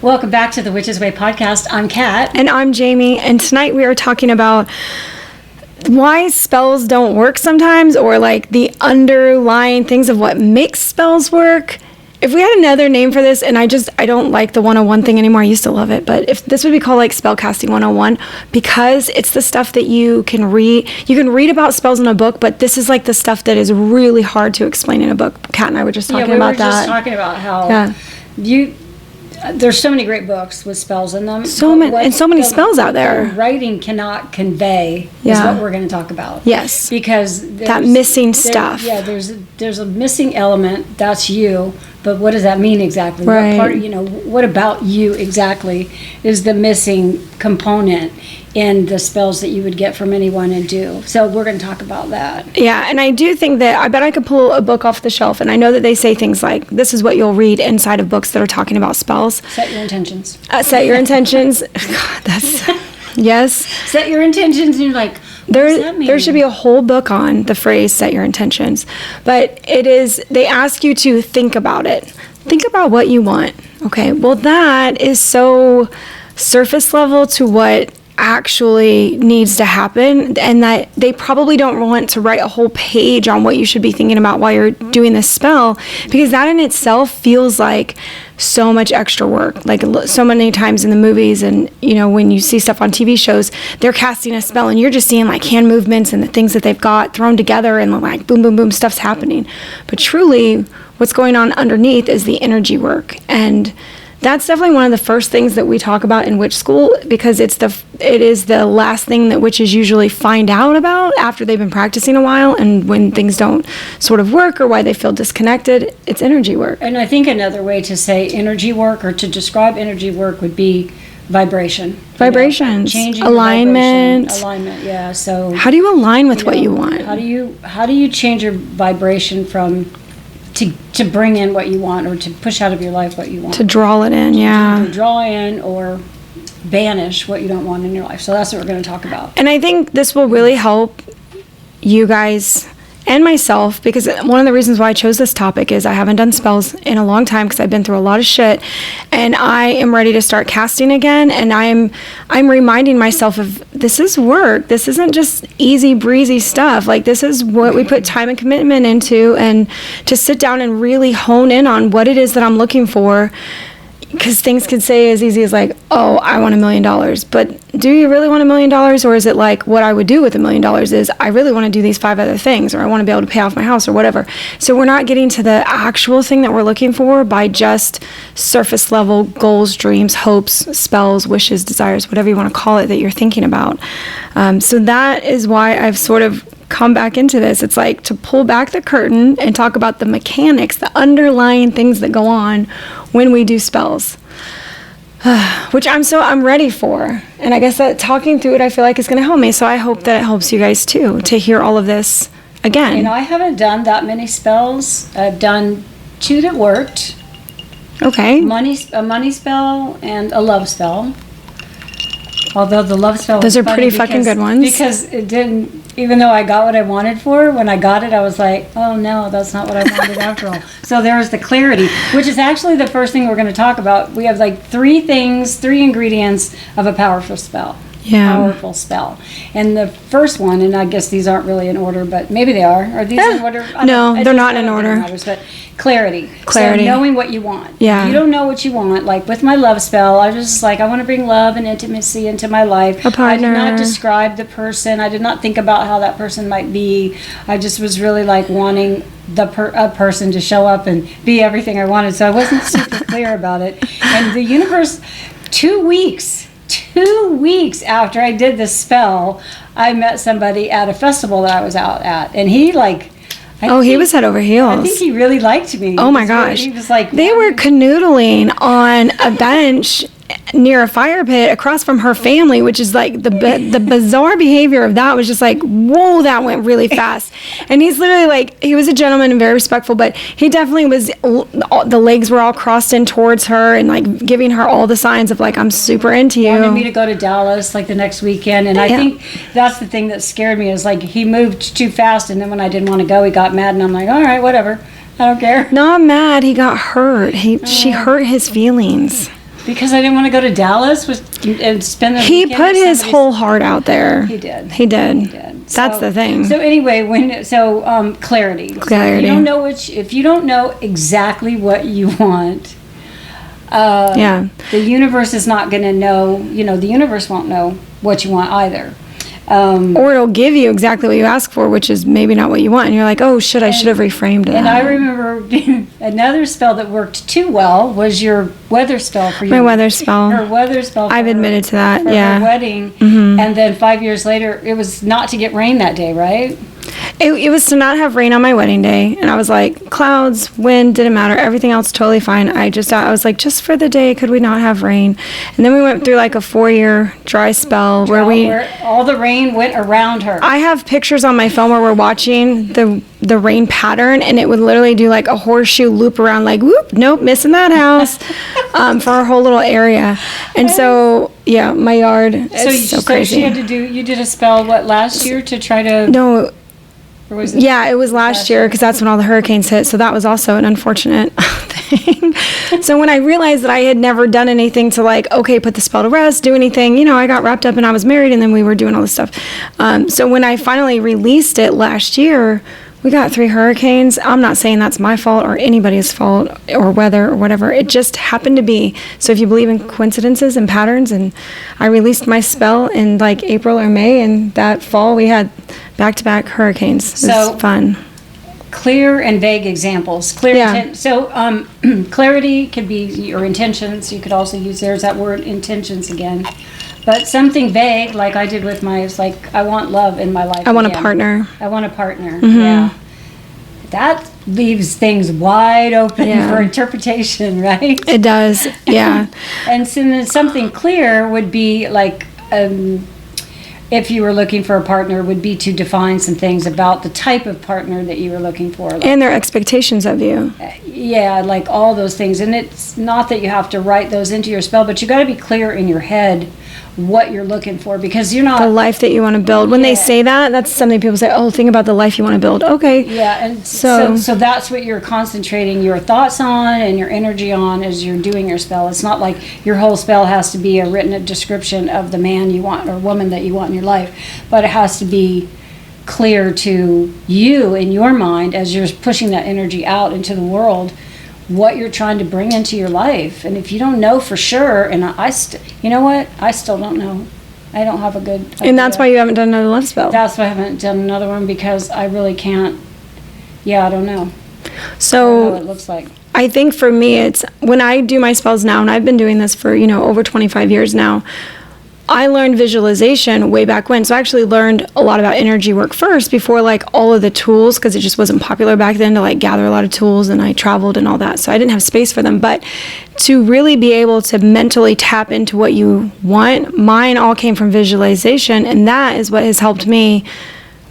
Welcome back to the Witch's Way podcast. I'm Kat. And I'm Jamie. And tonight we are talking about why spells don't work sometimes, or like the underlying things of what makes spells work. If we had another name for this, and I don't like the 101 thing anymore. I used to love it. But if this would be called like spellcasting 101, because it's the stuff that you can read. You can read about spells in a book, but this is like the stuff that is really hard to explain in a book. Kat and I were just talking about that. We were just talking about how there's so many great books with spells in them. So many spells out there. Writing cannot convey is what we're going to talk about. Yes. Because that missing stuff. Yeah, there's a missing element. That's you. But what does that mean exactly? Right. What about you exactly is the missing component in the spells that you would get from anyone and do. So we're going to talk about that. Yeah, and I do think that I bet I could pull a book off the shelf, and I know that they say things like, this is what you'll read inside of books that are talking about spells. Set your intentions. Set your intentions. God, that's, yes. Set your intentions, and you're like, there should be a whole book on the phrase set your intentions. But they ask you to think about it. Think about what you want. Okay, well that is so surface level to what actually needs to happen, and that they probably don't want to write a whole page on what you should be thinking about while you're doing this spell, because that in itself feels like so much extra work. Like so many times in the movies and when you see stuff on TV shows, they're casting a spell and you're just seeing like hand movements and the things that they've got thrown together and like boom boom boom stuff's happening. But truly what's going on underneath is the energy work, and that's definitely one of the first things that we talk about in witch school, because it is the last thing that witches usually find out about after they've been practicing a while, and when things don't sort of work or why they feel disconnected, it's energy work. And I think another way to say energy work or to describe energy work would be vibration. Vibrations. Changing alignment. Alignment, yeah. So how do you align with what you want? How do you change your vibration from to bring in what you want, or to push out of your life what you want? To draw it in, yeah. To draw in or banish what you don't want in your life. So that's what we're going to talk about. And I think this will really help you guys and myself, because one of the reasons why I chose this topic is I haven't done spells in a long time because I've been through a lot of shit, and I am ready to start casting again, and I'm reminding myself of this is work. This isn't just easy breezy stuff. Like, this is what we put time and commitment into, and to sit down and really hone in on what it is that I'm looking for. Because things could say as easy as like, oh, I want $1 million. But do you really want $1 million? Or is it like, what I would do with $1 million is I really want to do these 5 other things, or I want to be able to pay off my house or whatever. So we're not getting to the actual thing that we're looking for by just surface level goals, dreams, hopes, spells, wishes, desires, whatever you want to call it that you're thinking about. So that is why I've sort of come back into this. It's like to pull back the curtain and talk about the mechanics, the underlying things that go on when we do spells, which I'm ready for. And I guess that talking through it, I feel like it's going to help me. So I hope that it helps you guys too, to hear all of this again. I haven't done that many spells. I've done 2 that worked. Okay. A money spell and a love spell. Although the love spell those are pretty fucking good ones. Because it didn't, even though I got what I wanted for, when I got it, I was like, oh no, that's not what I wanted after all. So there's the clarity, which is actually the first thing we're going to talk about. We have like 3 ingredients of a powerful spell. Yeah. Powerful spell. And the first one, and I guess these aren't really in order, but maybe they are. Are these in order? No, they're not in order. Matters, but clarity. Clarity. So knowing what you want. Yeah. If you don't know what you want, like with my love spell, I was just like, I want to bring love and intimacy into my life. A partner. I did not describe the person. I did not think about how that person might be. I just was really like wanting a person to show up and be everything I wanted. So I wasn't super clear about it. And the universe, 2 weeks after I did this spell, I met somebody at a festival that I was out at, and he like, he was head over heels. I think he really liked me. Oh my gosh. He was like, they were canoodling on a bench near a fire pit across from her family, which is like the bizarre behavior of that was just like, whoa, that went really fast. And he's literally like, he was a gentleman and very respectful, but he definitely was, the legs were all crossed in towards her and like giving her all the signs of like, I'm super into you. Wanted me to go to Dallas like the next weekend. And I think that's the thing that scared me is like he moved too fast. And then when I didn't want to go, he got mad and I'm like, all right, whatever. I don't care. Not mad. He got hurt. She hurt his feelings. Because I didn't want to go to Dallas and spend the He weekend put with his somebody's- whole heart out there. He did. He did. He did. That's the thing. So anyway, clarity. So Clarity. if you don't know if you don't know exactly what you want, Yeah. the universe is not going to know. The universe won't know what you want either. Or it'll give you exactly what you ask for, which is maybe not what you want. And you're like, oh, shit, I should have reframed that. And I remember another spell that worked too well was your weather spell for My weather spell. Her weather spell. I've admitted to that, for yeah. her wedding, and then 5 years later, it was not to get rain that day, right? It was to not have rain on my wedding day. And I was like, clouds, wind, didn't matter. Everything else totally fine. I was like, just for the day, could we not have rain? And then we went through like a 4-year dry spell where all the rain went around her. I have pictures on my phone where we're watching the rain pattern, and it would literally do like a horseshoe loop around, like, whoop, nope, missing that house, for our whole little area. And so, yeah, my yard, it's so crazy. She had to you did a spell, last year to try to... No. Or was it? Yeah, it was last year because that's when all the hurricanes hit. So that was also an unfortunate thing. So when I realized that I had never done anything to put the spell to rest, do anything, I got wrapped up and I was married and then we were doing all this stuff. So when I finally released it last year, we got 3 hurricanes. I'm not saying that's my fault or anybody's fault or weather or whatever. It just happened to be. So if you believe in coincidences and patterns, and I released my spell in April or May, and that fall we had back-to-back hurricanes. It was fun. Clear and vague examples. Clarity could be your intentions. You could also use that word intentions again. But something vague, like I did with I want love in my life. I want a partner. I want a partner. Yeah. That leaves things wide open for interpretation, right? It does, yeah. And so then something clear would be if you were looking for a partner, would be to define some things about the type of partner that you were looking for. And their expectations of you. Yeah, all those things. And it's not that you have to write those into your spell, but you got to be clear in your head what you're looking for, because you're not... The life that you want to build. When they say that, that's something people say, oh, think about the life you want to build. Okay. Yeah, and so that's what you're concentrating your thoughts on and your energy on as you're doing your spell. It's not like your whole spell has to be a written description of the man you want or woman that you want in your life, but it has to be clear to you in your mind as you're pushing that energy out into the world, what you're trying to bring into your life. And if you don't know for sure, and I still don't know. I don't have a good idea. And that's why you haven't done another love spell. That's why I haven't done another one, because I really can't. I don't know. So I don't know what it looks like. I think for me, it's when I do my spells now, and I've been doing this for over 25 years now, I learned visualization way back when. So I actually learned a lot about energy work first before all of the tools, because it just wasn't popular back then to gather a lot of tools, and I traveled and all that. So I didn't have space for them. But to really be able to mentally tap into what you want, mine all came from visualization. And that is what has helped me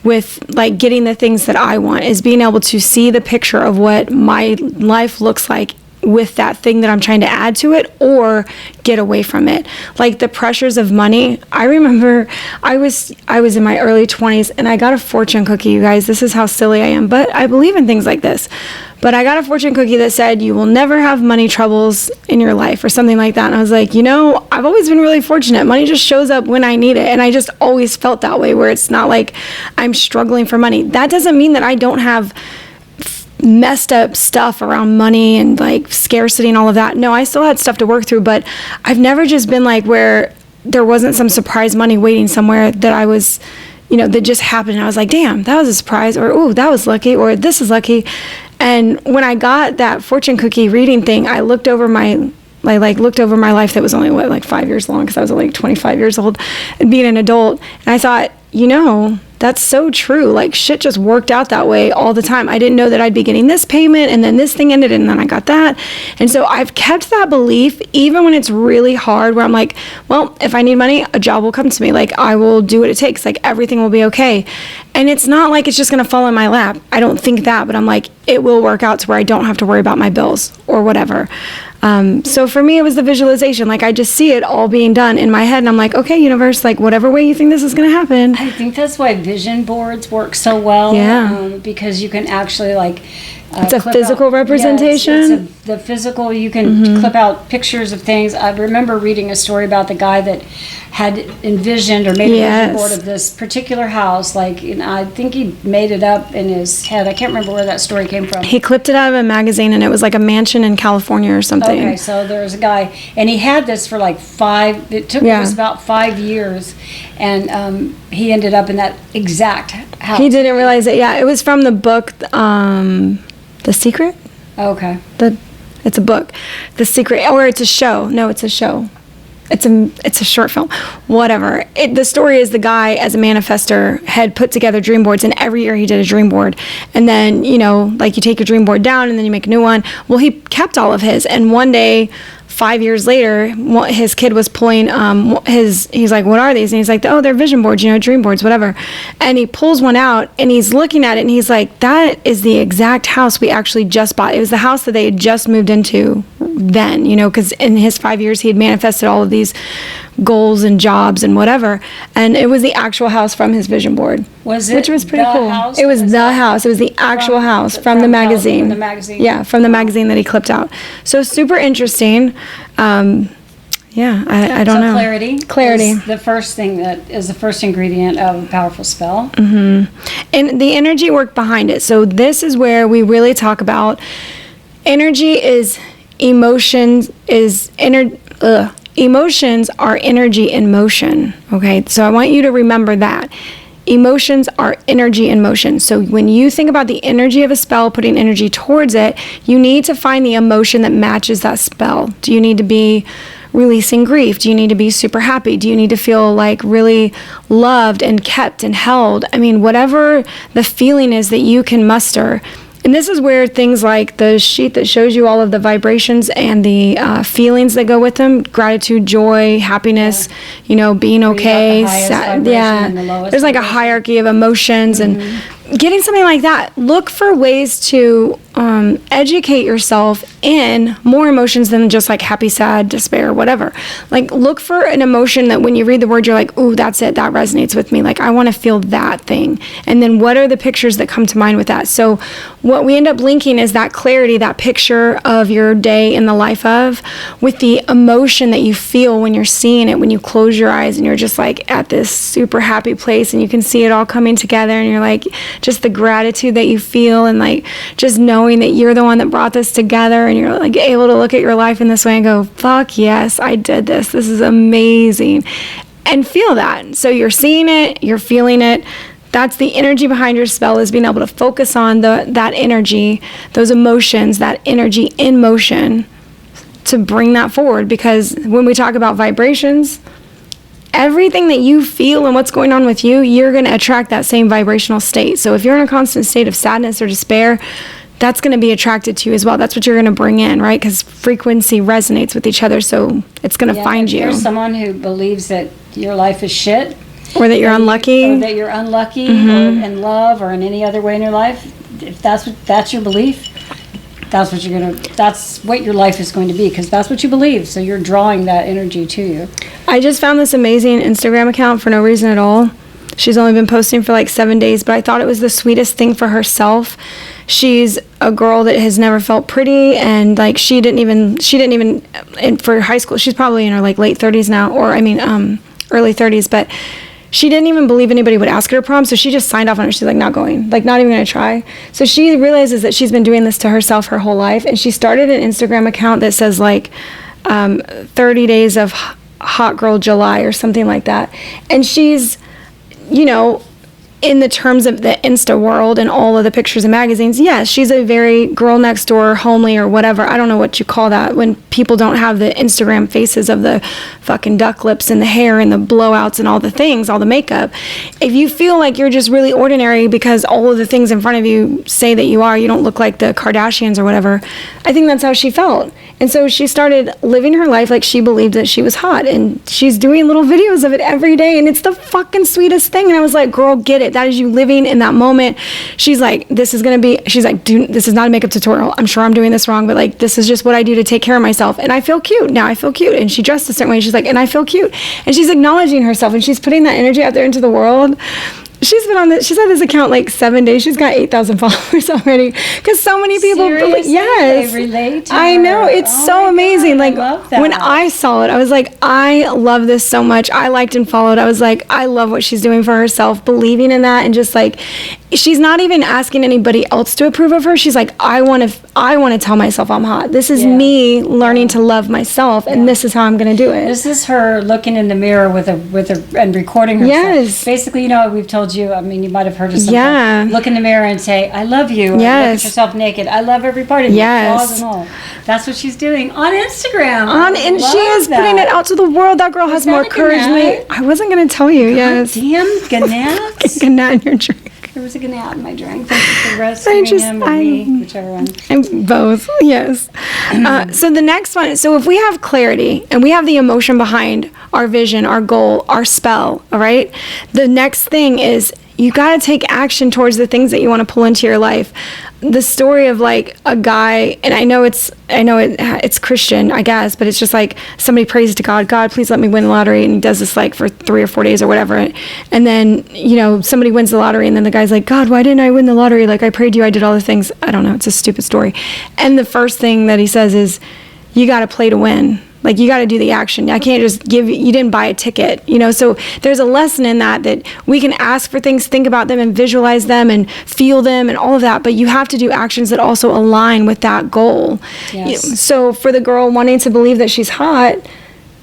with getting the things that I want, is being able to see the picture of what my life looks like with that thing that I'm trying to add to it or get away from it. The pressures of money. I remember I was in my early 20s and I got a fortune cookie, you guys. This is how silly I am, but I believe in things like this. But I got a fortune cookie that said, you will never have money troubles in your life, or something like that. And I was like, I've always been really fortunate. Money just shows up when I need it. And I just always felt that way, where it's not like I'm struggling for money. That doesn't mean that I don't have messed up stuff around money and scarcity and all of that. No, I still had stuff to work through, but I've never just been where there wasn't some surprise money waiting somewhere that I was, that just happened. And I was like, damn, that was a surprise, or, oh, that was lucky, or this is lucky. And when I got that fortune cookie reading thing, I looked over my looked over my life that was only 5 years long, because I was only 25 years old and being an adult. And I thought, that's so true. Shit just worked out that way all the time. I didn't know that I'd be getting this payment, and then this thing ended, and then I got that. And so I've kept that belief, even when it's really hard, where I'm like, well, if I need money, a job will come to me. I will do what it takes. Everything will be okay. And it's not like it's just going to fall in my lap. I don't think that, but I'm like, it will work out to where I don't have to worry about my bills or whatever. So for me, it was the visualization. I just see it all being done in my head, and I'm like, okay, universe, whatever way you think this is going to happen. I think that's why vision boards work so well. Yeah. Because you can actually It's a clip physical out. representation? Yeah, it's the physical. You can clip out pictures of things. I remember reading a story about the guy that had envisioned or made a vision board of this particular house. Like, I think he made it up in his head. I can't remember where that story came from. He clipped it out of a magazine, and it was like a mansion in California or something. Okay, so there was a guy, and he had this for like it was about 5 years, and he ended up in that exact house. He didn't realize it. Yeah, it was from the book, The Secret? Okay. It's a book. The Secret, or it's a show. No, it's a show. It's a short film. Whatever. The story is the guy, as a manifester, had put together dream boards, and every year he did a dream board. And then, like you take your dream board down and then you make a new one. Well, he kept all of his, and one day, 5 years later, his kid was pulling he's like, what are these? And he's like, oh, they're vision boards, dream boards, whatever. And he pulls one out, and he's looking at it, and he's like, that is the exact house we actually just bought. It was the house that they had just moved into then, because in his 5 years, he had manifested all of these goals and jobs and whatever. And it was the actual house from his vision board. Was it? Which was pretty cool. House? It was the house. It was the actual house from the magazine. From the magazine. Yeah, from the magazine that he clipped out. So super interesting. I don't know. Clarity is the first thing that is the first ingredient of a powerful spell. And the energy work behind it. So this is where we really talk about energy is emotions Emotions are energy in motion. Okay, so I want you to remember that. Emotions are energy in motion. So when you think about the energy of a spell, putting energy towards it, you need to find the emotion that matches that spell. Do you need to be releasing grief? Do you need to be super happy? Do you need to feel like really loved and kept and held? I mean, whatever the feeling is that you can muster. And this is where things like the sheet that shows you all of the vibrations and the feelings that go with them, gratitude, joy, happiness, being okay. There's like a hierarchy of emotions and getting something like that. Look for ways to educate yourself in more emotions than just like happy, sad, despair, whatever. Like look for an emotion that when you read the word, you're like, ooh, that's it. That resonates with me. Like I want to feel that thing. And then what are the pictures that come to mind with that? So what we end up linking is that clarity, that picture of your day in the life of, with the emotion that you feel when you're seeing it, when you close your eyes and you're just like at this super happy place and you can see it all coming together and you're like, just the gratitude that you feel and like just knowing that you're the one that brought this together and you're like able to look at your life in this way and go, fuck yes, I did this. This is amazing. And feel that. So you're seeing it, you're feeling it. That's the energy behind your spell, is being able to focus on that energy, those emotions, that energy in motion to bring that forward. Because when we talk about vibrations, everything that you feel and what's going on with you, you're going to attract that same vibrational state. So if you're in a constant state of sadness or despair, that's going to be attracted to you as well. That's what you're going to bring in, right? Because frequency resonates with each other, so it's going to find you. If there's someone who believes that your life is shit, or that you're unlucky, or in love, or in any other way in your life, if that's your belief, that's what your life is going to be, because that's what you believe. So you're drawing that energy to you. I just found this amazing Instagram account for no reason at all. She's only been posting for like 7 days, but I thought it was the sweetest thing for herself. She's a girl that has never felt pretty, and like she didn't even for high school, she's probably in her like late 30s now, or early 30s, but she didn't even believe anybody would ask her to prom, so she just signed off on it. She's like, not going, like not even gonna try. So she realizes that she's been doing this to herself her whole life, and she started an Instagram account that says like 30 days of hot girl July or something like that. And she's, in the terms of the Insta world and all of the pictures and magazines, yes, she's a very girl next door, homely or whatever. I don't know what you call that when people don't have the Instagram faces of the fucking duck lips and the hair and the blowouts and all the things, all the makeup. If you feel like you're just really ordinary because all of the things in front of you say that you don't look like the Kardashians or whatever, I think that's how she felt. And so she started living her life like she believed that she was hot, and she's doing little videos of it every day, and it's the fucking sweetest thing. And I was like, girl, get it. That is you living in that moment. She's like, this is not a makeup tutorial. I'm sure I'm doing this wrong, but like, this is just what I do to take care of myself. And I feel cute. Now I feel cute. And she dressed a certain way. She's like, and I feel cute. And she's acknowledging herself, and she's putting that energy out there into the world. she's had this account like 7 days. She's got 8,000 followers already because so many people Seriously? yes, They relate to I know, her. it's Oh so my amazing. God, I Like love that. when I saw it, I was like, I love this so much. I liked and followed. I was like, I love what she's doing for herself, believing in that, and just like, she's not even asking anybody else to approve of her. She's like, I want to tell myself I'm hot. This is me learning to love myself, and this is how I'm going to do it. This is her looking in the mirror with a and recording herself. Yes. Basically, you know, we've told you, I mean, you might have heard of something. Yeah. Look in the mirror and say, I love you. Or Yes. look at yourself naked. I love every part of you. Yes. Flaws and all. That's what she's doing on Instagram. And she is putting it out to the world. That girl has that more a courage than me. gnat? I wasn't going to tell you. Yes. Damn, gnats. A gnat in your drink. There was a gnat in my drink. Thank you for rescuing him or me, whichever one. And both, yes. So the next one, so if we have clarity and we have the emotion behind our vision, our goal, our spell, all right? The next thing is you got to take action towards the things that you want to pull into your life. The story of like a guy, and I know it's Christian, I guess, but it's just like somebody prays to God, God, please let me win the lottery, and he does this like for 3 or 4 days or whatever, and then somebody wins the lottery, and then the guy's like, God, why didn't I win the lottery? Like I prayed to you, I did all the things. I don't know, it's a stupid story. And the first thing that he says is, you got to play to win. Like you got to do the action. I can't just you didn't buy a ticket, so there's a lesson in that we can ask for things, think about them and visualize them and feel them and all of that, but you have to do actions that also align with that goal. Yes. So for the girl wanting to believe that she's hot,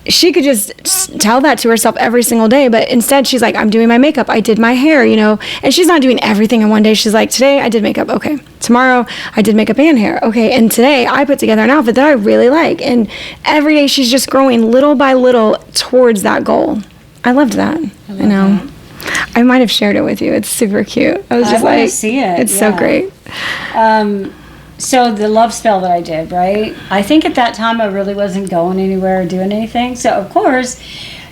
she could just tell that to herself every single day, but instead she's like, I'm doing my makeup, I did my hair, and she's not doing everything in one day. She's like, today I did makeup, okay. Tomorrow I did makeup and hair, okay. And today I put together an outfit that I really like. And every day she's just growing little by little towards that goal. I loved that. I know. That. I might have shared it with you. It's super cute. I was just like, see it. It's so great. So the love spell that I did, right? I think at that time I really wasn't going anywhere or doing anything. So of course,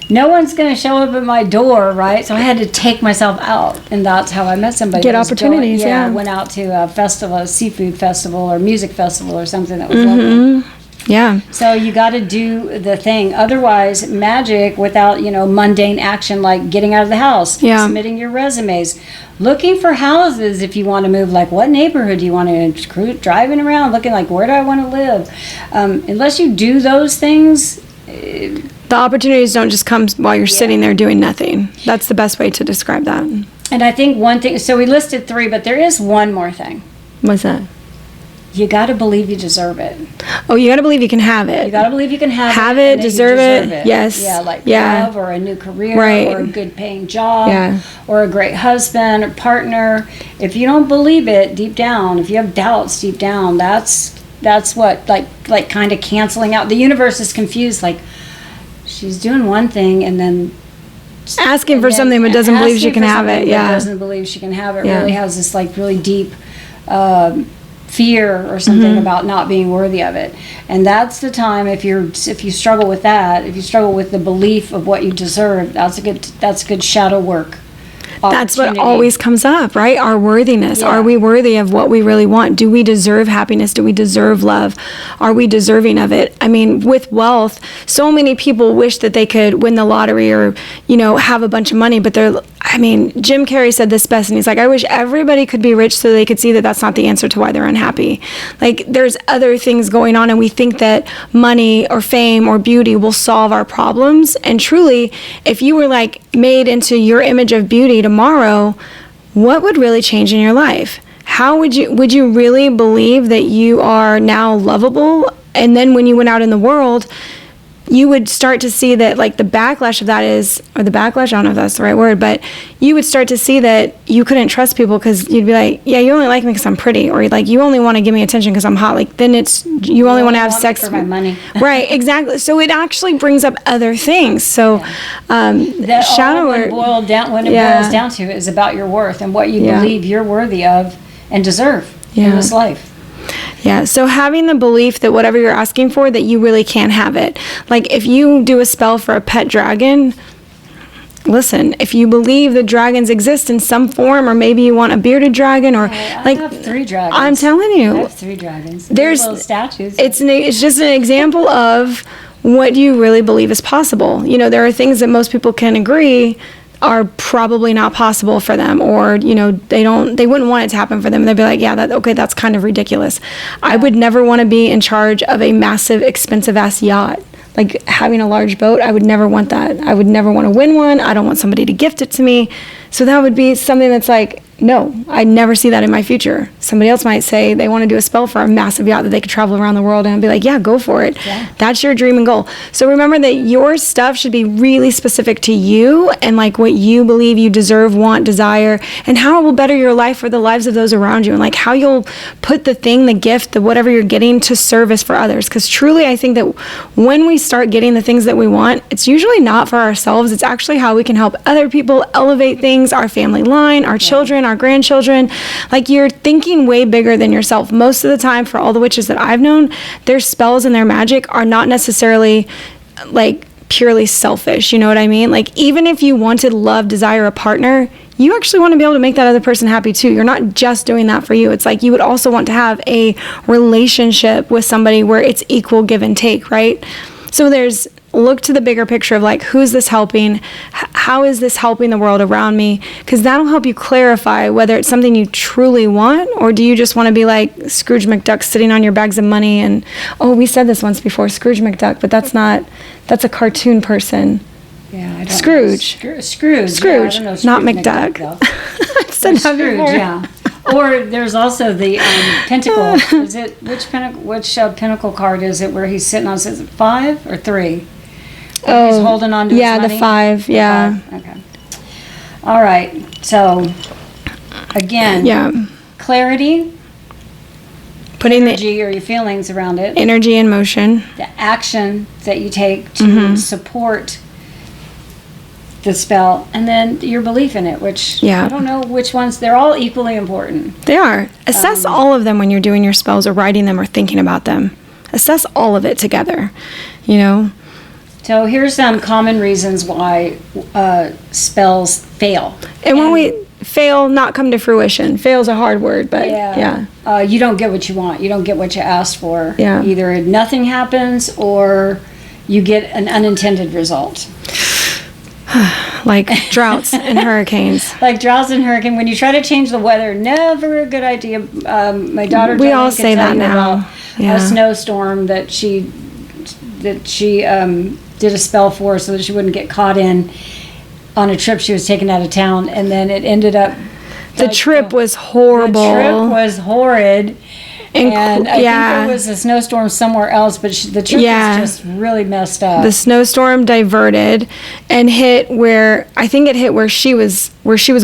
no one's going to show up at my door, right? So I had to take myself out, and that's how I met somebody. Get opportunities, I went out to a festival, a seafood festival or music festival or something that was local. Yeah. So you got to do the thing. Otherwise, magic without, mundane action like getting out of the house, submitting your resumes, looking for houses if you want to move, like what neighborhood do you want to driving around, looking like where do I want to live. Unless you do those things. The opportunities don't just come while you're sitting there doing nothing. That's the best way to describe that. And I think one thing, so we listed 3, but there is one more thing. What's that? You got to believe you deserve it. Oh, you got to believe you can have it. You got to believe you can have it. Have it, deserve it. Yes. Yeah, like love or a new career or a good paying job or a great husband or partner. If you don't believe it deep down, if you have doubts deep down, that's what like kind of canceling out. The universe is confused, like she's doing one thing and then asking for something but doesn't believe she can have it. Yeah. Doesn't believe she can have it. Really has this like really deep fear or something about not being worthy of it. And that's the time if you struggle with that, if you struggle with the belief of what you deserve, that's good shadow work. That's what always comes up, right? Our worthiness. Are we worthy of what we really want? Do we deserve happiness? Do we deserve love? Are we deserving of it? I mean, with wealth, so many people wish that they could win the lottery or, have a bunch of money, but Jim Carrey said this best, and he's like, I wish everybody could be rich so they could see that that's not the answer to why they're unhappy. Like, there's other things going on, and we think that money or fame or beauty will solve our problems. And truly, if you were like made into your image of beauty tomorrow, what would really change in your life? How would you really believe that you are now lovable? And then when you went out in the world, you would start to see that like the backlash of that I don't know if that's the right word, but you would start to see that you couldn't trust people because you'd be like, yeah, you only like me because I'm pretty, or like you only want to give me attention because I'm hot. Like then you only want to have sex for my money. Right, exactly. So it actually brings up other things. So that shadow all it boils down to is about your worth and what you believe you're worthy of and deserve in this life. Yeah, so having the belief that whatever you're asking for, that you really can have it. Like if you do a spell for a pet dragon, listen, if you believe that dragons exist in some form, or maybe you want a bearded dragon, or I have 3 dragons. I'm telling you. I have 3 dragons. There's little statues. It's just an example of what you really believe is possible. There are things that most people can agree are probably not possible for them, or they wouldn't want it to happen for them. They'd be like, yeah, that's kind of ridiculous. I would never want to be in charge of a massive expensive ass yacht, like having a large boat. I would never want that. I would never want to win one. I don't want somebody to gift it to me. So that would be something that's like, no, I never see that in my future. Somebody else might say they want to do a spell for a massive yacht that they could travel around the world, and I'd be like, yeah, go for it. Yeah. That's your dream and goal. So remember that your stuff should be really specific to you and like what you believe you deserve, want, desire, and how it will better your life or the lives of those around you, and like how you'll put the thing, the gift, the whatever you're getting to service for others. Because truly, I think that when we start getting the things that we want, it's usually not for ourselves. It's actually how we can help other people elevate things, our family line, our children, our grandchildren. Like, you're thinking way bigger than yourself. Most of the time, for all the witches that I've known, their spells and their magic are not necessarily like purely selfish. You know what I mean? Like, even if you wanted, love, desire a partner, you actually want to be able to make that other person happy too. You're not just doing that for you. It's like you would also want to have a relationship with somebody where it's equal give and take, right? So look to the bigger picture of like, who's this helping? How is this helping the world around me? Because that'll help you clarify whether it's something you truly want, or do you just want to be like Scrooge McDuck sitting on your bags of money and, oh, we said this once before, Scrooge McDuck, but that's a cartoon person. Yeah, I don't Scrooge. Know. Scrooge. Yeah, I don't know not Scrooge McDuck. I've said that Scrooge, before. yeah. Or there's also the pentacle. Is it which pinnacle card is it where he's sitting on? Is it 5 or 3? Oh, he's holding on to his money? the 5. Yeah. The 5. Okay. All right. So again, clarity, putting energy or your feelings around it, energy in motion, the action that you take to support the spell, and then your belief in it, which I don't know which ones. They're all equally important. They are. Assess all of them when you're doing your spells or writing them or thinking about them. Assess all of it together, So here's some common reasons why spells fail. And when we fail, not come to fruition. Fail's a hard word, but you don't get what you want. You don't get what you asked for. Yeah. Either nothing happens or you get an unintended result. Like droughts and hurricanes. Like droughts and hurricanes. When you try to change the weather, never a good idea. My daughter we all say that now. A snowstorm that she did a spell for so that she wouldn't get caught in on a trip she was taking out of town, and then it ended up the trip was horrible. The trip was horrid. And I think there was a snowstorm somewhere else, but the trip was just really messed up. The snowstorm diverted and hit where she was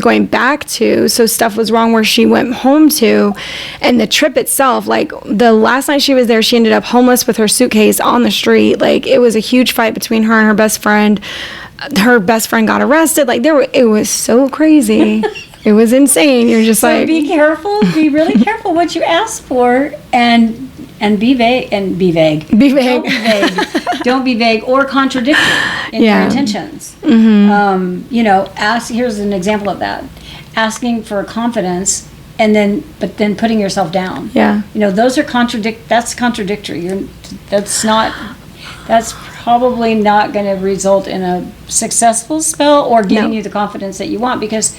going back to. So stuff was wrong where she went home to, and the trip itself, like the last night she was there, she ended up homeless with her suitcase on the street. Like, it was a huge fight between her and her best friend. Her best friend got arrested. Like, it was so crazy. It was insane. You're just so be careful. Be really careful what you ask for, and be vague. Be vague. Be vague. Don't be vague. Don't be vague or contradictory in your intentions. Here's an example of that: asking for confidence, but then putting yourself down. Yeah. Those are That's contradictory. That's probably not going to result in a successful spell or giving you the confidence that you want, because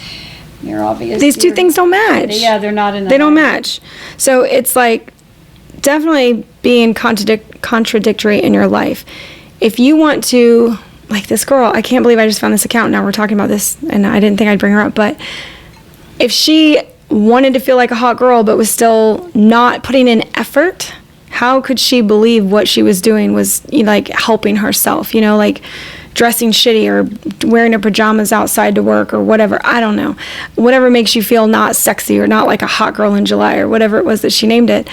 you're obvious. These two things don't match. Yeah, they're not in the They don't match. So it's like definitely being contradictory in your life. If you want to, like this girl, I can't believe I just found this account. Now we're talking about this, and I didn't think I'd bring her up, but if she wanted to feel like a hot girl but was still not putting in effort, how could she believe what she was doing was like helping herself, like dressing shitty or wearing her pajamas outside to work or whatever? I don't know. Whatever makes you feel not sexy or not like a hot girl in July or whatever it was that she named it.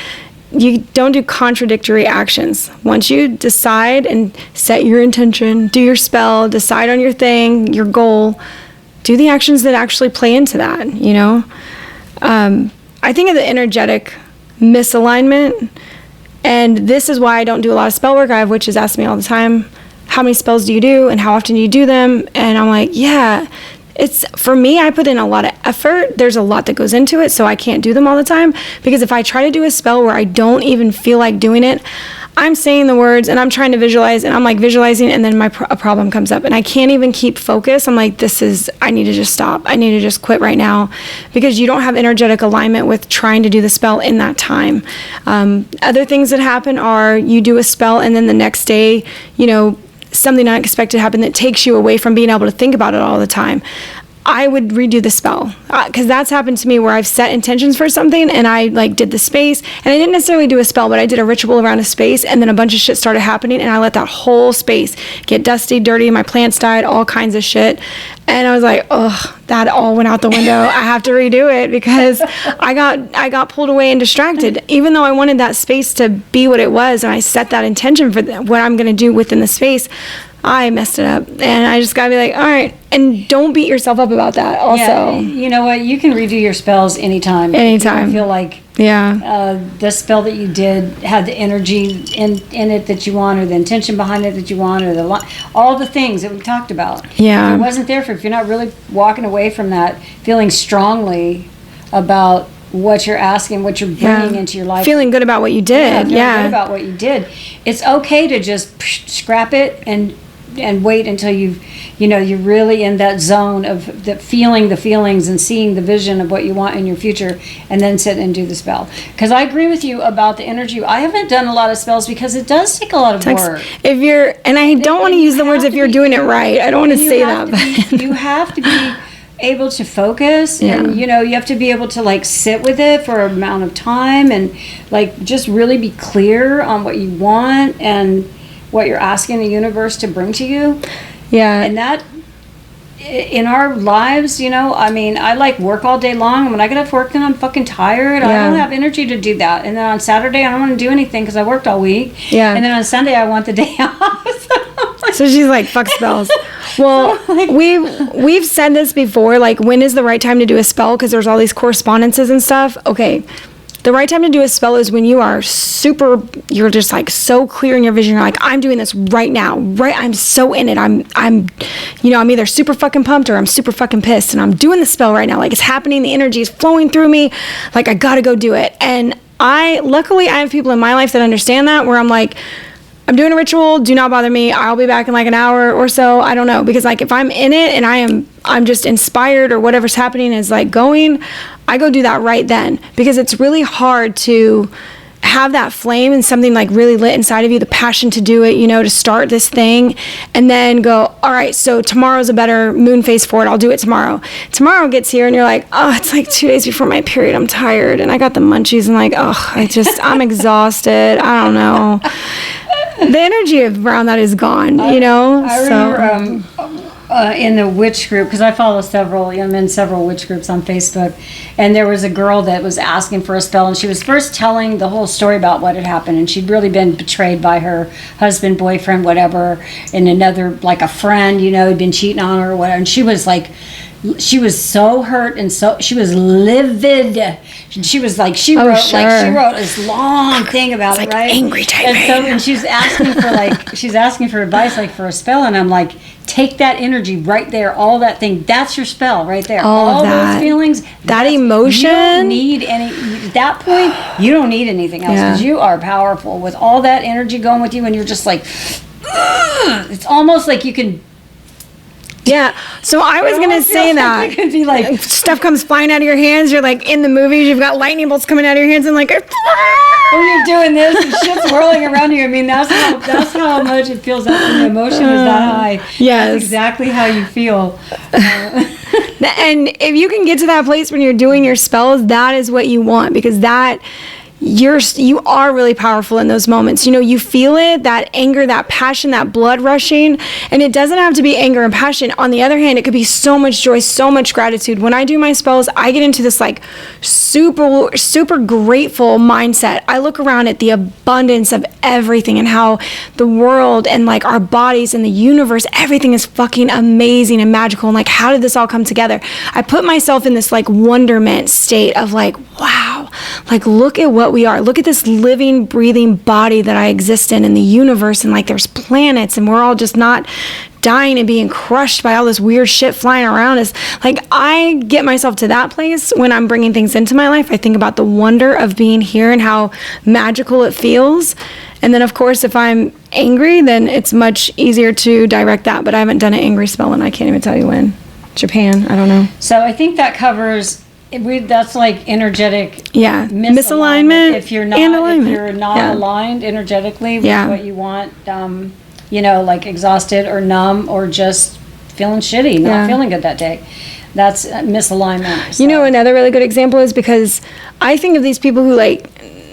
You don't do contradictory actions. Once you decide and set your intention, do your spell, decide on your thing, your goal, do the actions that actually play into that, I think of the energetic misalignment. And this is why I don't do a lot of spell work. I have witches ask me all the time, how many spells do you do and how often do you do them? And I'm like, it's for me, I put in a lot of effort. There's a lot that goes into it, so I can't do them all the time, because if I try to do a spell where I don't even feel like doing it, I'm saying the words and I'm trying to visualize, and I'm like visualizing, and then a problem comes up and I can't even keep focus. I'm like, I need to just stop. I need to just quit right now, because you don't have energetic alignment with trying to do the spell in that time. Other things that happen are you do a spell and then the next day, something unexpected happened that takes you away from being able to think about it all the time. I would redo the spell, because that's happened to me where I've set intentions for something and I did the space, and I didn't necessarily do a spell, but I did a ritual around a space, and then a bunch of shit started happening, and I let that whole space get dusty, dirty, my plants died, all kinds of shit. And I was like, oh, that all went out the window. I have to redo it, because I got pulled away and distracted. Even though I wanted that space to be what it was, and I set that intention for what I'm going to do within the space, I messed it up. And I just got to be like, all right. And don't beat yourself up about that also. Yeah, you know what? You can redo your spells anytime. Anytime. I feel like the spell that you did had the energy in it that you want, or the intention behind it that you want, or all the things that we talked about. Yeah. If it wasn't there if you're not really walking away from that, feeling strongly about what you're asking, what you're bringing into your life. Feeling good about what you did. Feeling good about what you did. It's okay to just scrap it and wait until you're really in that zone of feeling the feelings and seeing the vision of what you want in your future, and then sit and do the spell. Because I agree with you about the energy. I haven't done a lot of spells because it does take a lot of work. And I don't want to use the words if you're doing it right. I don't want to say that. But you have to be able to focus, and you have to be able to sit with it for an amount of time, and just really be clear on what you want and what you're asking the universe to bring to you. Yeah. And that, in our lives, I work all day long. When I get off work, then I'm fucking tired. I don't have energy to do that. And then on Saturday, I don't want to do anything because I worked all week. Yeah. And then on Sunday, I want the day off. So she's like, fuck spells. Well, we've said this before, when is the right time to do a spell? Because there's all these correspondences and stuff. Okay. The right time to do a spell is when you are you're just so clear in your vision. You're like, I'm doing this right now. Right. I'm so in it. I'm either super fucking pumped or I'm super fucking pissed, and I'm doing the spell right now. It's happening. The energy is flowing through me. I gotta go do it. And luckily I have people in my life that understand that, where I'm like, I'm doing a ritual. Do not bother me. I'll be back in an hour or so. I don't know. Because if I'm in it and I'm just inspired, or whatever's happening is going, I go do that right then. Because it's really hard to have that flame and something really lit inside of you, the passion to do it, to start this thing, and then go, all right, so tomorrow's a better moon phase for it. I'll do it tomorrow. Tomorrow gets here and you're like, oh, it's 2 days before my period. I'm tired and I got the munchies and I'm exhausted. I don't know. The energy around that is gone, I remember in the witch group, because I follow I'm in several witch groups on Facebook, and there was a girl that was asking for a spell, and she was first telling the whole story about what had happened, and she'd really been betrayed by her husband, boyfriend, whatever, and another, a friend, had been cheating on her or whatever, and she was so hurt, and she was livid. She was she wrote this long thing about it, right? Angry type. And she's asking for advice, for a spell, and I'm like, take that energy right there, all that thing. That's your spell right there. All those feelings, that emotion. You don't need at that point. You don't need anything else, because you are powerful with all that energy going with you, and you're just it's almost like you can. Yeah, so I was going to say that. It could be stuff comes flying out of your hands. You're in the movies, you've got lightning bolts coming out of your hands, and when you're doing this, and shit's whirling around you. I mean, that's how much it feels. That the emotion is that high. Yes. That's exactly how you feel. And if you can get to that place when you're doing your spells, that is what you want, because you are really powerful in those moments. You feel it, that anger, that passion, that blood rushing. And it doesn't have to be anger and passion. On the other hand, it could be so much joy, so much gratitude. When I do my spells, I get into this super, super grateful mindset. I look around at the abundance of everything and how the world and our bodies and the universe, everything is fucking amazing and magical. And how did this all come together? I put myself in this wonderment state of wow, look at what we are. Look at this living, breathing body that I exist in the universe, and there's planets, and we're all just not dying and being crushed by all this weird shit flying around us. Like, I get myself to that place when I'm bringing things into my life. I think about the wonder of being here and how magical it feels. And then, of course, if I'm angry, then it's much easier to direct that. But I haven't done an angry spell, and I can't even tell you when. Japan, I don't know. So I think that covers. That's like energetic. Yeah, misalignment. If you're not, aligned energetically with what you want, like exhausted or numb or just feeling shitty, not feeling good that day. That's misalignment. So. Another really good example is because I think of these people who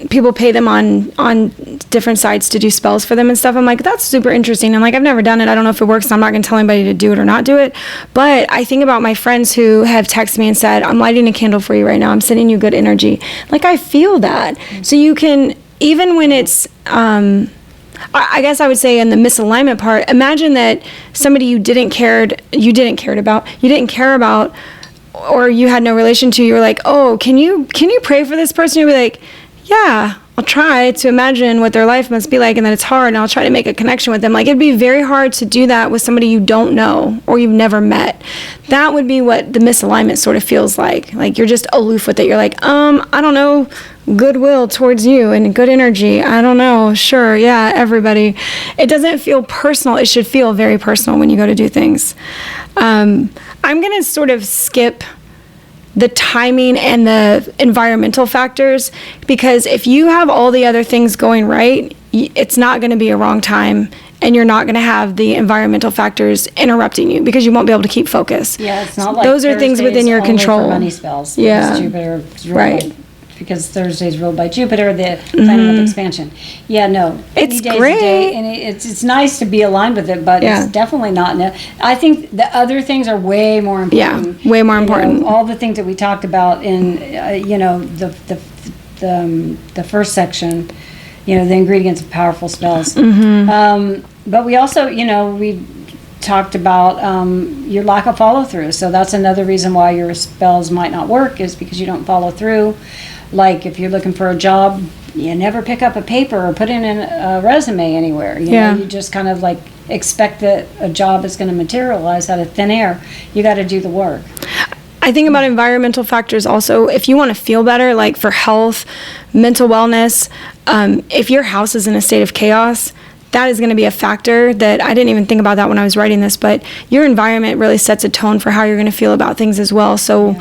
people pay them on different sites to do spells for them and stuff. I'm like, that's super interesting. And like, I've never done it. I don't know if it works. So I'm not going to tell anybody to do it or not do it. But I think about my friends who have texted me and said, I'm lighting a candle for you right now. I'm sending you good energy. Like, I feel that. So you can, even when it's, I guess I would say in the misalignment part, imagine that somebody you didn't care about, or you had no relation to, you were like, oh, can you pray for this person? You'll be like, yeah, I'll try to imagine what their life must be like, and that it's hard, and I'll try to make a connection with them. Like, it'd be very hard to do that with somebody you don't know or you've never met. That would be what the misalignment sort of feels like. Like, you're just aloof with it. You're like, I don't know, goodwill towards you and good energy. I don't know. Sure, yeah, everybody. It doesn't feel personal. It should feel very personal when you go to do things. I'm going to sort of skip the timing and the environmental factors, because if you have all the other things going right, it's not going to be a wrong time, and you're not going to have the environmental factors interrupting you, because you won't be able to keep focus. Yeah, it's not like those are things within your control. For money spells. Yeah, Jupiter is right. Because Thursday's ruled by Jupiter, the planet of expansion. Yeah, no, it's great, and it's nice to be aligned with it, but it's definitely not. I think the other things are way more important. Yeah, way more important. All the things that we talked about in the first section, the ingredients of powerful spells. But we also, we talked about your lack of follow through. So that's another reason why your spells might not work, is because you don't follow through. Like, if you're looking for a job, you never pick up a paper or put in a resume anywhere. You know, you just kind of like expect that a job is going to materialize out of thin air. You got to do the work. I think about environmental factors also. If you want to feel better, like for health, mental wellness, if your house is in a state of chaos, that is going to be a factor that I didn't even think about that when I was writing this, but your environment really sets a tone for how you're going to feel about things as well. So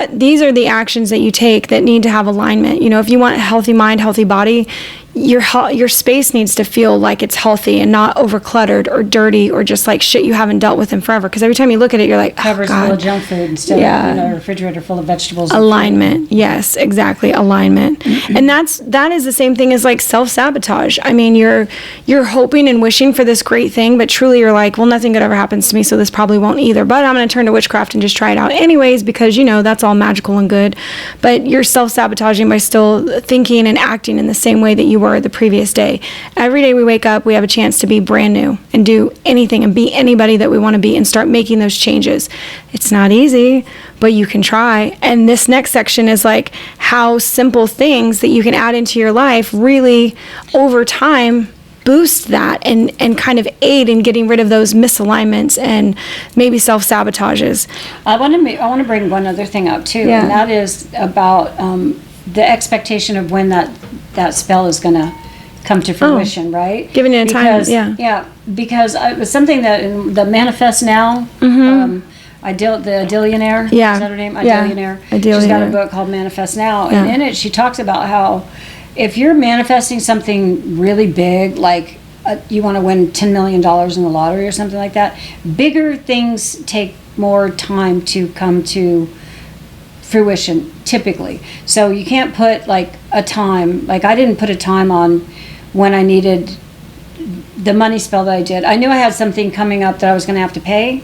these are the actions that you take that need to have alignment. If you want a healthy mind, healthy body, your space needs to feel like it's healthy and not overcluttered or dirty or just like shit you haven't dealt with in forever. Because every time you look at it, you're like, covers full of junk food instead of a refrigerator full of vegetables. Alignment, yes, exactly, alignment. And that is the same thing as like self-sabotage. I mean, you're hoping and wishing for this great thing, but truly you're like, well, nothing good ever happens to me, so this probably won't either. But I'm going to turn to witchcraft and just try it out anyways, because that's all magical and good. But you're self-sabotaging by still thinking and acting in the same way that you were the previous day. Every day we wake up, we have a chance to be brand new and do anything and be anybody that we want to be and start making those changes. It's not easy, but you can try. And this next section is like how simple things that you can add into your life really over time boost that and kind of aid in getting rid of those misalignments and maybe self-sabotages. I want to bring one other thing up too, and that is about the expectation of when that spell is going to come to fruition, right? Giving it a time, because it was something that in the Manifest Now, the Adillionaire, is that her name? Adillionaire. She's got a book called Manifest Now, and in it she talks about how if you're manifesting something really big, like you want to win $10 million in the lottery or something like that, bigger things take more time to come to fruition typically. So you can't put like a time, like I didn't put a time on when I needed the money spell that I did. I knew I had something coming up that I was going to have to pay,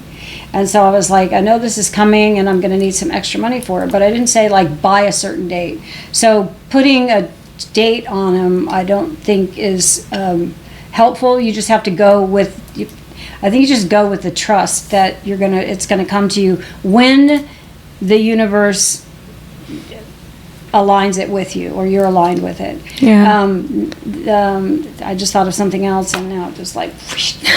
and so I was like, I know this is coming and I'm going to need some extra money for it, but I didn't say like by a certain date. So putting a date on them I don't think is helpful. You just have to go with the trust that it's gonna come to you when the universe aligns it with you, or you're aligned with it. I just thought of something else and now it just like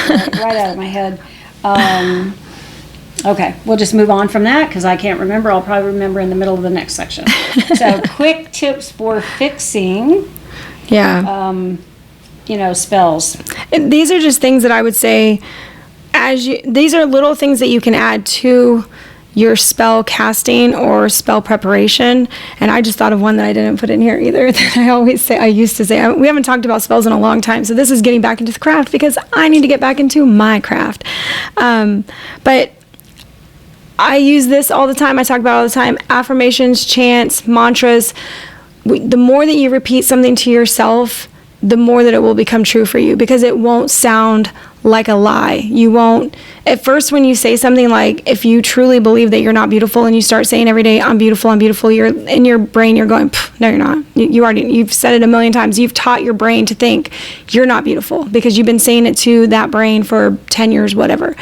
right out of my head. Okay, we'll just move on from that because I can't remember. I'll probably remember in the middle of the next section. So, quick tips for fixing, spells. And these are just things that I would say, these are little things that you can add to your spell casting or spell preparation. And I just thought of one that I didn't put in here either that I used to say, we haven't talked about spells in a long time. So this is getting back into the craft because I need to get back into my craft. But I use this all the time. I talk about it all the time. Affirmations, chants, mantras. The more that you repeat something to yourself, the more that it will become true for you because it won't sound like a lie. You won't, at first when you say something like, if you truly believe that you're not beautiful and you start saying every day, I'm beautiful, you're in your brain, you're going, no, you're not. You've said it a million times. You've taught your brain to think you're not beautiful because you've been saying it to that brain for 10 years, whatever.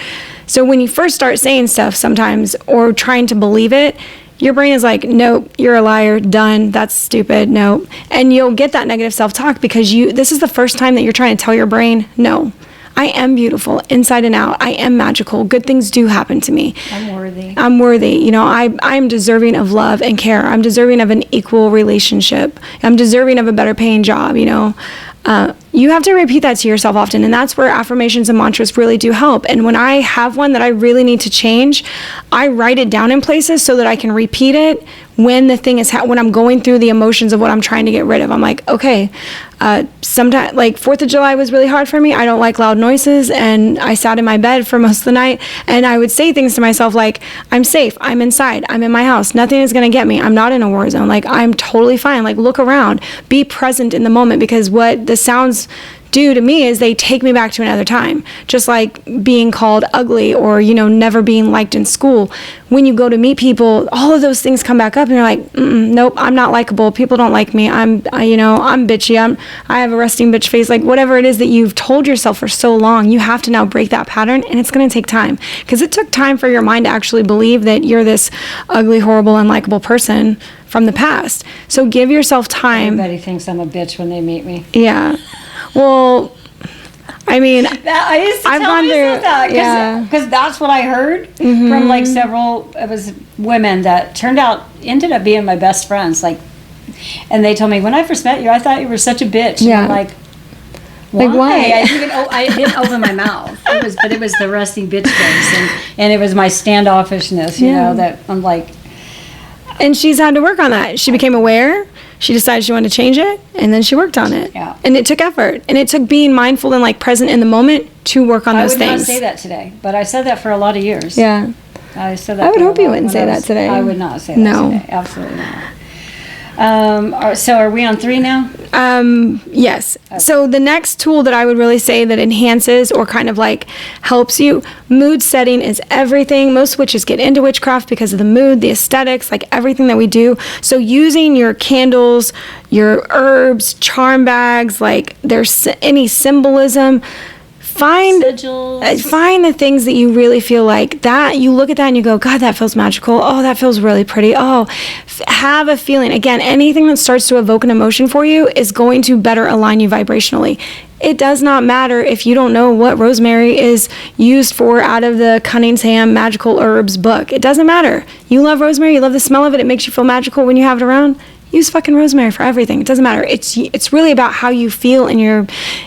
So when you first start saying stuff sometimes or trying to believe it, your brain is like, nope, you're a liar, done, that's stupid, nope. And you'll get that negative self-talk because this is the first time that you're trying to tell your brain, no, I am beautiful inside and out. I am magical. Good things do happen to me. I'm worthy. I'm deserving of love and care. I'm deserving of an equal relationship. I'm deserving of a better paying job, You have to repeat that to yourself often, and that's where affirmations and mantras really do help. And when I have one that I really need to change, I write it down in places so that I can repeat it when the thing is when I'm going through the emotions of what I'm trying to get rid of. I'm like, okay, sometimes like 4th of July was really hard for me. I don't like loud noises, and I sat in my bed for most of the night, and I would say things to myself like, I'm safe, I'm inside, I'm in my house, nothing is going to get me, I'm not in a war zone, like I'm totally fine, like look around, be present in the moment, because what the sounds do to me is they take me back to another time. Just like being called ugly or, never being liked in school. When you go to meet people, all of those things come back up and you're like, nope, I'm not likable. People don't like me. I'm bitchy. I have a resting bitch face. Like whatever it is that you've told yourself for so long, you have to now break that pattern, and it's going to take time because it took time for your mind to actually believe that you're this ugly, horrible, unlikable person from the past. So give yourself time. Everybody thinks I'm a bitch when they meet me. Yeah. Well, I mean, I used to I've tell gone through that because that's what I heard from like several. It was women that ended up being my best friends. Like, and they told me when I first met you, I thought you were such a bitch. Yeah. And I'm like, why? Like, why? I didn't open my mouth. It was the rusty bitch face, and it was my standoffishness. That I'm like. And she's had to work on that. She became aware. She decided she wanted to change it, and then she worked on it. Yeah. And it took effort, and it took being mindful and like present in the moment to work on those things. I would not say that today, but I said that for a lot of years. Yeah. I said that. I would hope you wouldn't say that today. I would not say that today. Absolutely not. So are we on 3 now? Yes. Okay. So the next tool that I would really say that enhances or kind of like helps you, mood setting is everything. Most witches get into witchcraft because of the mood, the aesthetics, like everything that we do. So using your candles, your herbs, charm bags, like there's any symbolism, find the things that you really feel like that you look at that and you go, God, that feels magical. Oh, that feels really pretty. Oh, have a feeling. Again, anything that starts to evoke an emotion for you is going to better align you vibrationally. It does not matter if you don't know what rosemary is used for out of the Cunningham Magical Herbs book. It doesn't matter. You love rosemary. You love the smell of it. It makes you feel magical when you have it around. Use fucking rosemary for everything. It doesn't matter. It's really about how you feel and your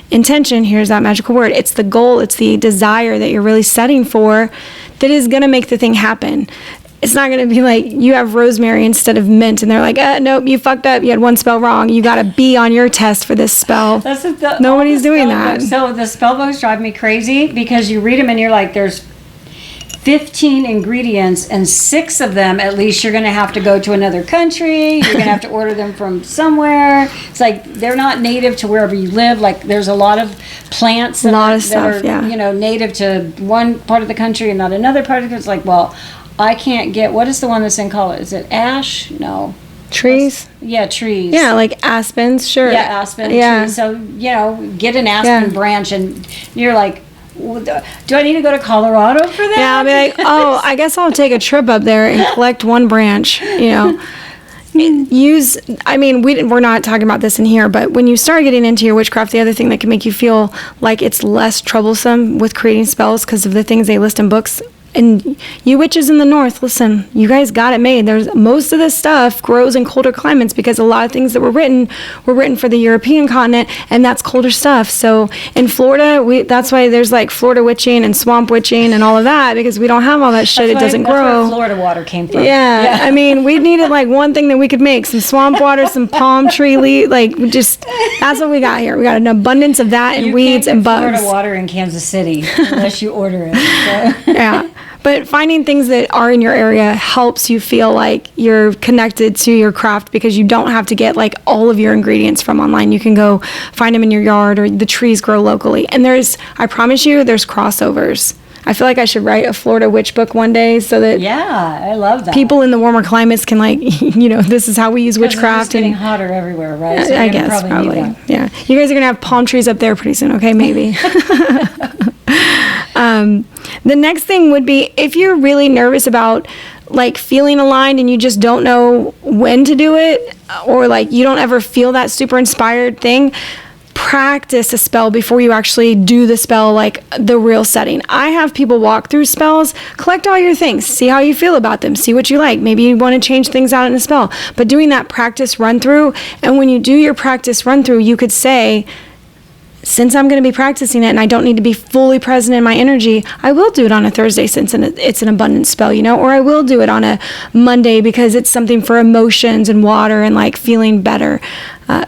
intention. Here's that magical word. It's the goal. It's the desire that you're really setting for that is going to make the thing happen. It's not going to be like you have rosemary instead of mint and they're like, nope, you fucked up. You had one spell wrong. You got a B on your test for this spell. Nobody's doing that. So the spell books drive me crazy because you read them and you're like, there's 15 ingredients and 6 of them at least you're going to have to go to another country. You're going to have to order them from somewhere. It's like they're not native to wherever you live. Like there's a lot of plants that are native to one part of the country and not another part of the country. It's like, well, I can't get, what is the one that's in color? Is it ash? No. Trees? Trees. Yeah, like aspens, sure. Yeah, aspen trees. So, get an aspen branch and you're like, do I need to go to Colorado for that? Yeah, I'll be like, I guess I'll take a trip up there and collect one branch, we're not talking about this in here, but when you start getting into your witchcraft, the other thing that can make you feel like it's less troublesome with creating spells because of the things they list in books. And you witches in the north, listen, you guys got it made. There's most of this stuff grows in colder climates because a lot of things that were written for the European continent, and that's colder stuff. So in Florida, that's why there's like Florida witching and swamp witching and all of that, because we don't have all that shit. It doesn't grow. That's where Florida water came from. Yeah. I mean, we needed like one thing that we could make, some swamp water, some palm tree leaf, that's what we got here. We got an abundance of that and weeds and bugs. Florida water in Kansas City unless you order it. So. Yeah. But finding things that are in your area helps you feel like you're connected to your craft, because you don't have to get like all of your ingredients from online. You can go find them in your yard, or the trees grow locally. And I promise you, there's crossovers. I feel like I should write a Florida witch book one day so that I love that. people in the warmer climates can this is how we use witchcraft. It's getting hotter everywhere, right? So I guess probably. Yeah. You guys are going to have palm trees up there pretty soon, okay? Maybe. The next thing would be, if you're really nervous about like feeling aligned and you just don't know when to do it, or like you don't ever feel that super inspired thing, practice a spell before you actually do the spell, like the real setting. I have people walk through spells, collect all your things, see how you feel about them, see what you like. Maybe you want to change things out in a spell, but doing that practice run through. And when you do your practice run through, you could say, since I'm going to be practicing it and I don't need to be fully present in my energy, I will do it on a Thursday since it's an abundance spell, or I will do it on a Monday because it's something for emotions and water and like feeling better.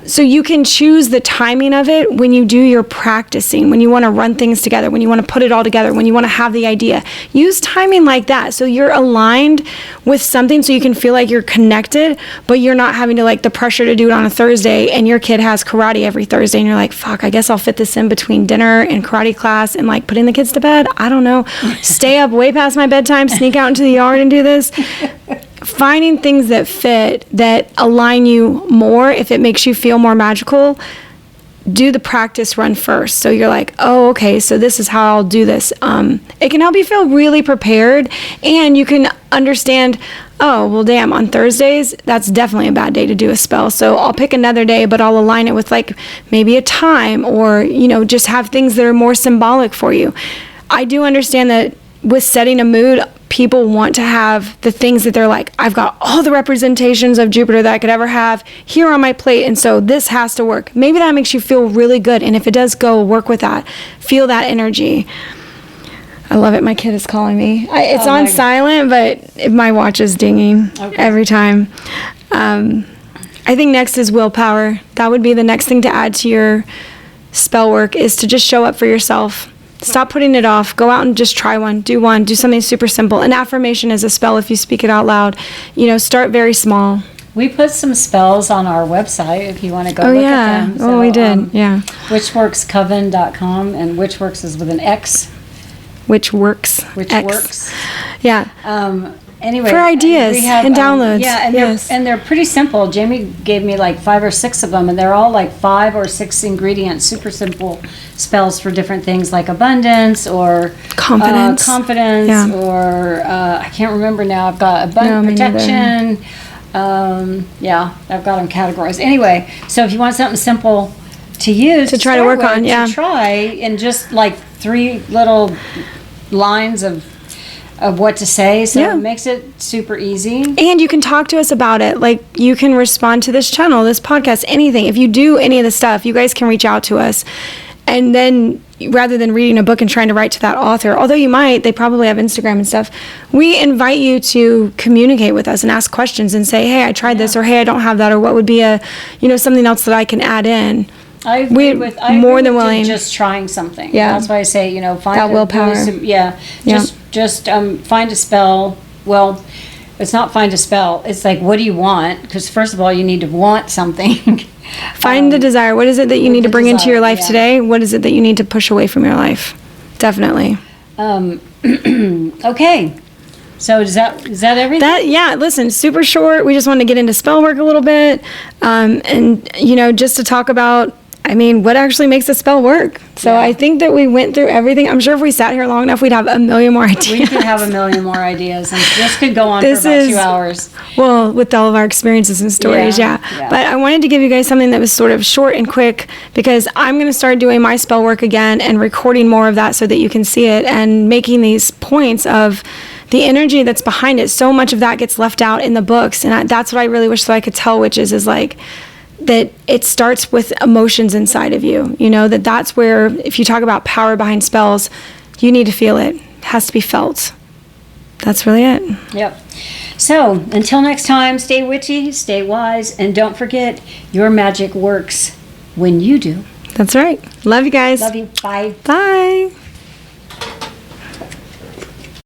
So you can choose the timing of it when you do your practicing, when you want to run things together, when you want to put it all together, when you want to have the idea. Use timing like that so you're aligned with something, so you can feel like you're connected, but you're not having to like the pressure to do it on a Thursday, and your kid has karate every Thursday and you're like, fuck, I guess I'll fit this in between dinner and karate class and like putting the kids to bed. I don't know. Stay up way past my bedtime, sneak out into the yard and do this. Finding things that fit, that align you more, if it makes you feel more magical, do the practice run first. So you're like, oh, okay, so this is how I'll do this. It can help you feel really prepared, and you can understand, oh, well, damn, on Thursdays, that's definitely a bad day to do a spell. So I'll pick another day, but I'll align it with like maybe a time, or, just have things that are more symbolic for you. I do understand that with setting a mood, people want to have the things that they're like, I've got all the representations of Jupiter that I could ever have here on my plate, and so this has to work. Maybe that makes you feel really good, and if it does, go work with that. Feel that energy. I love it. My kid is calling me. It's on silent, but my watch is dinging every time. I think next is willpower. That would be the next thing to add to your spell work, is to just show up for yourself. Stop putting it off. Go out and just try one. Do something super simple. An affirmation is a spell if you speak it out loud. Start very small. We put some spells on our website if you want to go look at them. So, we did. Witchworkscoven.com, and Witchworks is with an X. Witchworks. Witchworks. Yeah. Anyway, for ideas and downloads. And they're pretty simple. Jamie gave me like 5 or 6 of them, and they're all like 5 or 6 ingredients, super simple spells for different things like abundance or confidence, or I can't remember now. I've got protection. I've got them categorized. Anyway, so if you want something simple to use to try to work on, try in just like 3 little lines of what to say, so it makes it super easy. And you can talk to us about it. Like, you can respond to this channel, this podcast, anything. If you do any of the stuff, you guys can reach out to us. And then, rather than reading a book and trying to write to that author, although you might, they probably have Instagram and stuff, we invite you to communicate with us and ask questions and say, hey, I tried this, or hey, I don't have that, or what would be something else that I can add in. I agree with more than willing. Just trying something. Yeah, that's why I say find that willpower. Just find a spell. Well, it's not find a spell. It's like, what do you want? Because first of all, you need to want something. Find the desire. What is it that you need to bring into your life today? What is it that you need to push away from your life? Definitely. Okay. So is that everything? Listen, super short. We just wanted to get into spell work a little bit, and just to talk about. I mean, what actually makes a spell work? So I think that we went through everything. I'm sure if we sat here long enough, we'd have a million more ideas. We could have a million more ideas, and this could go on for about 2 hours. Well, with all of our experiences and stories, yeah. But I wanted to give you guys something that was sort of short and quick, because I'm going to start doing my spell work again and recording more of that so that you can see it, and making these points of the energy that's behind it. So much of that gets left out in the books, and that's what I really wish that I could tell witches, is like, that it starts with emotions inside of you. You know, that's where, if you talk about power behind spells, you need to feel it. It has to be felt. That's really it. Yep. So, until next time, stay witchy, stay wise, and don't forget, your magic works when you do. That's right. Love you guys. Love you. Bye. Bye.